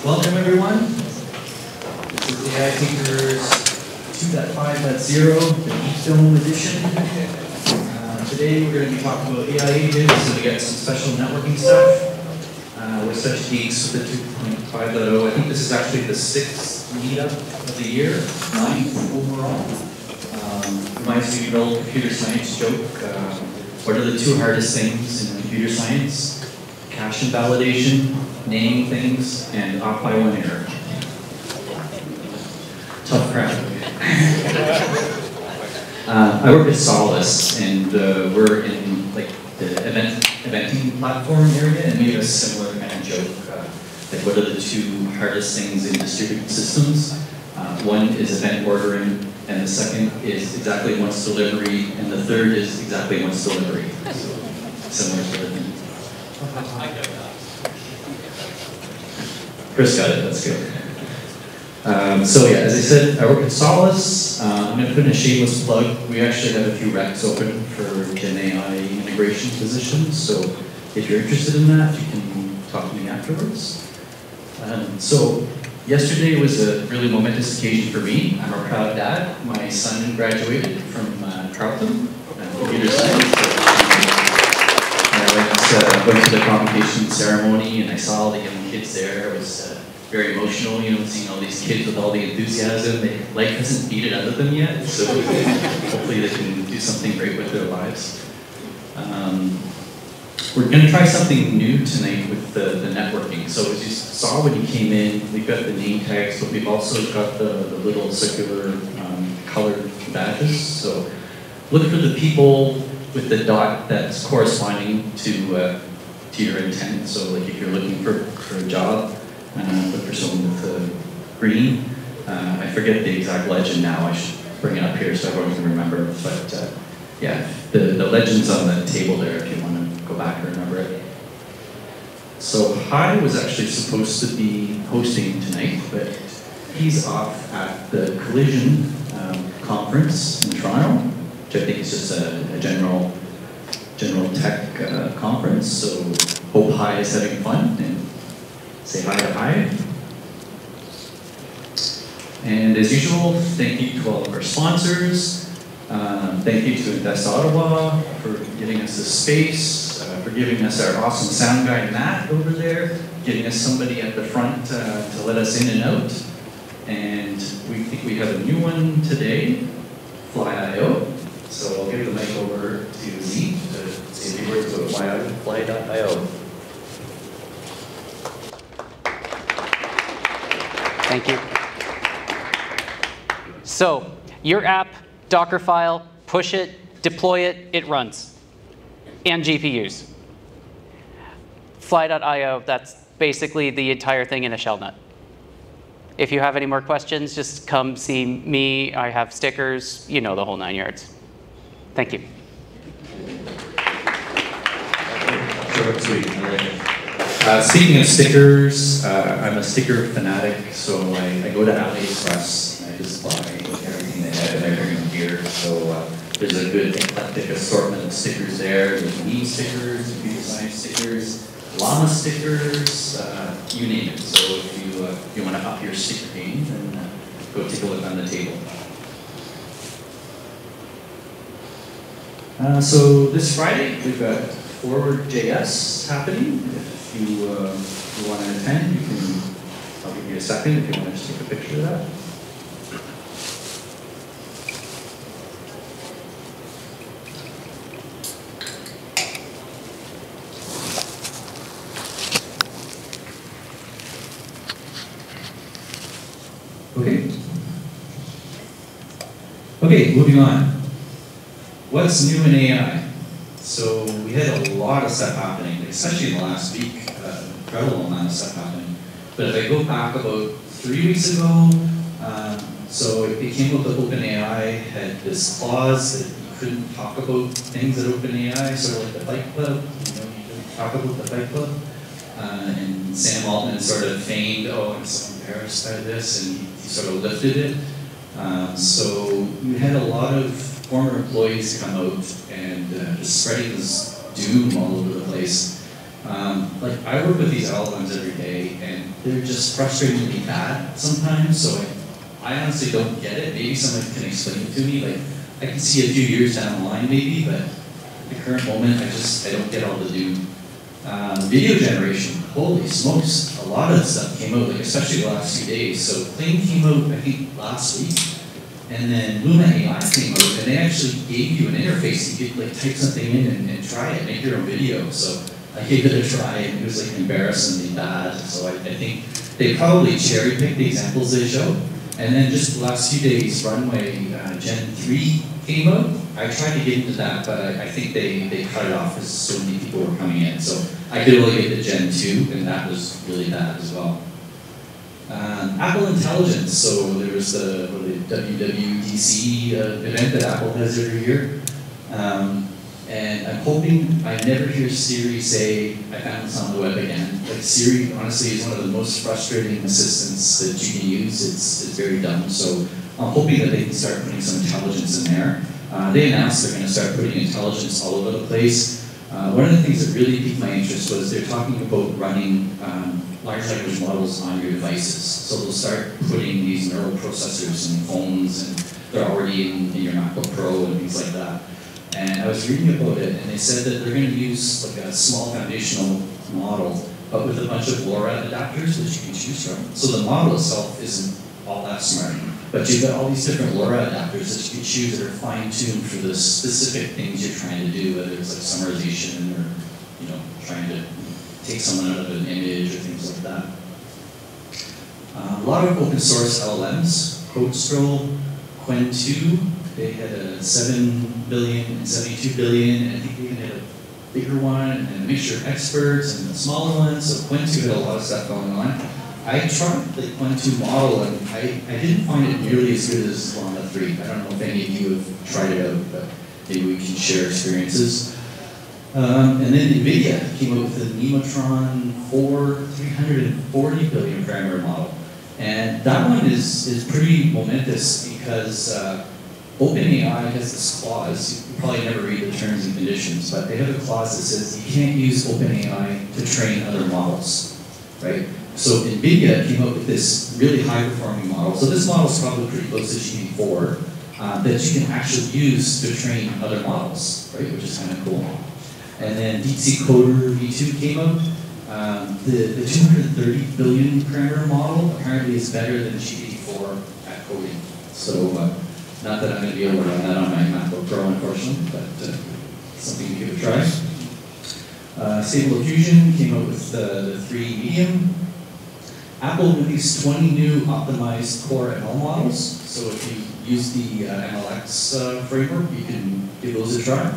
Welcome everyone. This is AI Thinkers 2.5.0, the Deep Dome edition. Today we're going to be talking about AI agents, so we got some special networking stuff. We're such geeks with the 2.5.0. I think this is actually the 6th meetup of the year, 9th overall. Reminds me of an old computer science joke. What are the two hardest things in computer science? Cache invalidation, naming things, and off by one error. Tough crowd. I work at Solace, and we're in like the eventing platform area, and we have a similar kind of joke. Like, what are the two hardest things in distributed systems? One is event ordering, and the second is exactly once delivery, and the third is exactly once delivery. So, similar sort of thing. Chris got it, that's good. So yeah, as I said, I work at Solace. I'm going to put in a shameless plug. We actually have a few recs open for Gen AI integration positions, so if you're interested in that, you can talk to me afterwards. So yesterday was a really momentous occasion for me. I'm a proud dad. My son graduated from Carleton, computer science. I went to the convocation ceremony and I saw all the young kids there. It was very emotional, you know, seeing all these kids with all the enthusiasm. Life hasn't beat it out of them yet, so hopefully they can do something great with their lives. We're going to try something new tonight with the networking. So as you saw when you came in, we've got the name tags, but we've also got the little circular colored badges. So look for the people with the dot that's corresponding to your intent. So like if you're looking for a job, look for someone with green. I forget the exact legend now. I should bring it up here so everyone can remember. But yeah, the legend's on the table there if you want to go back and remember it. So Hai was actually supposed to be hosting tonight, but he's off at the Collision conference in Toronto, which I think is just a general tech conference. So hope Hai is having fun, and say hi to Hai. And as usual, thank you to all of our sponsors. Thank you to Invest Ottawa for giving us this space, for giving us our awesome sound guy Matt over there, getting us somebody at the front to let us in and out. And we think we have a new one today, Fly.io. So I'll give the mic over to Z to say a few words about Fly.io. Thank you. So, your app, Docker file, push it, deploy it, it runs. And GPUs. Fly.io, that's basically the entire thing in a shell nut. If you have any more questions, just come see me. I have stickers, you know, the whole 9 yards. Thank you. Short, sweet, I like it. Speaking of stickers, I'm a sticker fanatic, so I go to AliExpress and I just buy everything they have and I bring them here. So there's a good eclectic assortment of stickers there. There's meme stickers, computer science stickers, llama stickers, you name it. So if you want to up your sticker game, then go take a look on the table. So this Friday, we've got Forward.js happening. If you want to attend, I'll give you a second if you want to just take a picture of that. Okay, moving on. What's new in AI? So we had a lot of stuff happening, especially in the last week, incredible amount of stuff happening. But if I go back about 3 weeks ago, so it came up that OpenAI had this clause that you couldn't talk about things at OpenAI, sort of like the Fight Club, you know, you couldn't talk about the Fight Club. And Sam Altman sort of feigned, oh, I'm so embarrassed by this, and he sort of lifted it. So you had a lot of former employees come out and just spreading this doom all over the place. Like I work with these LLMs every day, and they're just frustratingly bad sometimes. So I honestly don't get it. Maybe someone can explain it to me. Like I can see a few years down the line, maybe, but at the current moment, I don't get all the new video generation. Holy smokes! A lot of stuff came out, like especially the last few days. So Clean came out, I think, last week. And then Luma AI came out, and they actually gave you an interface. You could like type something in and try it, make your own video. So I gave it a try, and it was like embarrassingly bad. So I think they probably cherry picked the examples they show. And then just the last few days, Runway Gen 3 came out. I tried to get into that, but I think they cut it off because so many people were coming in. So I could only get to Gen 2, and that was really bad as well. Apple Intelligence, so there was the WWDC event that Apple has every year. And I'm hoping I never hear Siri say, I found this on the web again. Like Siri, honestly, is one of the most frustrating assistants that you can use. It's very dumb. So I'm hoping that they can start putting some intelligence in there. They announced they're going to start putting intelligence all over the place. One of the things that really piqued my interest was they're talking about running large language models on your devices. So they'll start putting these neural processors in phones, and they're already in your MacBook Pro and things like that. And I was reading about it, and they said that they're going to use like a small foundational model, but with a bunch of LoRa adapters that you can choose from. So the model itself isn't all that smart, but you've got all these different LoRa adapters that you can choose that are fine-tuned for the specific things you're trying to do, whether it's like summarization or trying to take someone out of an image or things like that. A lot of open source LLMs, CodeStroll, Qwen 2, they had a 7 billion and 72 billion, and I think they even had a bigger one, and a mixture of experts and a smaller one, so Qwen 2 had a lot of stuff going on. I tried the Qwen 2 model, and I didn't find it nearly as good as Llama 3. I don't know if any of you have tried it out, but maybe we can share experiences. And then NVIDIA came up with the Nemotron 4 340 billion parameter model. And that one is pretty momentous because OpenAI has this clause. You probably never read the terms and conditions, but they have a clause that says you can't use OpenAI to train other models, right? So NVIDIA came up with this really high-performing model. So this model is probably pretty close to GPT-4 that you can actually use to train other models, right? Which is kind of cool. And then DeepSeek Coder V2 came out. The 230 billion parameter model apparently is better than GPT-4 at coding. So not that I'm going to be able to run that on my MacBook Pro, unfortunately, but something to give a try. Stable Diffusion came out with the 3 medium. Apple released 20 new optimized core ML models. So if you use the MLX framework, you can give those a try.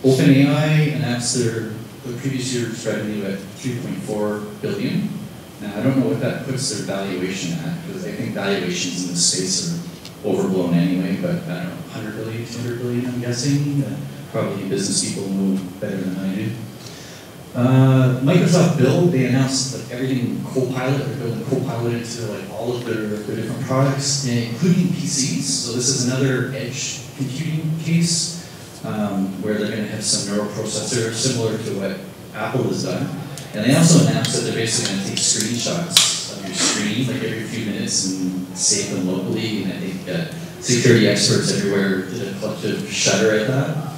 OpenAI announced their previous year's revenue at 3.4 billion. Now, I don't know what that puts their valuation at, because I think valuations in this space are overblown anyway, but I don't know, 100 billion, 200 billion, I'm guessing. Probably business people know better than I do. Microsoft Build, they announced like everything Copilot, they're building Copilot into like all of their different products, including PCs. So this is another edge computing case where they're going to have some neural processor similar to what Apple has done. And they also announced that they're basically going to take screenshots of your screen like every few minutes and save them locally. And I think security experts everywhere did a collective shudder at that.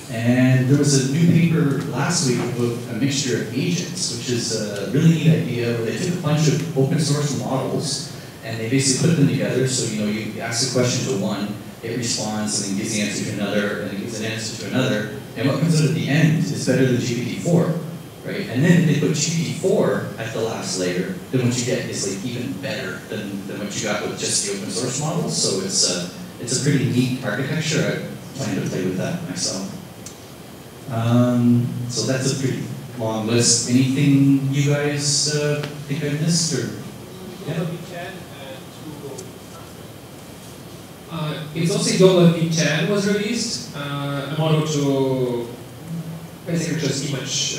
And there was a new paper last week about a mixture of agents, which is a really neat idea where they took a bunch of open source models and they basically put them together. So you ask a question to one, it responds and then gives the answer to another, and then gives an answer to another. And what comes out at the end is better than GPT-4, right? And then if they put GPT-4 at the last layer, then what you get is like even better than what you got with just the open source models. So it's a pretty neat architecture. I plan to play with that myself. So that's a pretty long list. Anything you guys think I missed? Or yeah? It's also Dollar V10 was released, a model to basically just image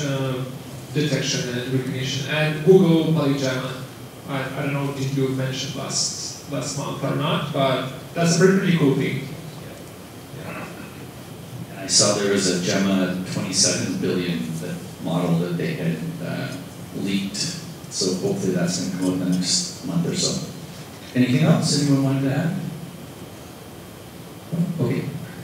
detection and recognition, and Google Polygamma. I don't know, did you mention last month or not, but that's a pretty cool thing. I saw there was a Gemma 27 billion that model that they had leaked. So hopefully that's going to come out in the next month or so. Anything else anyone wanted to add?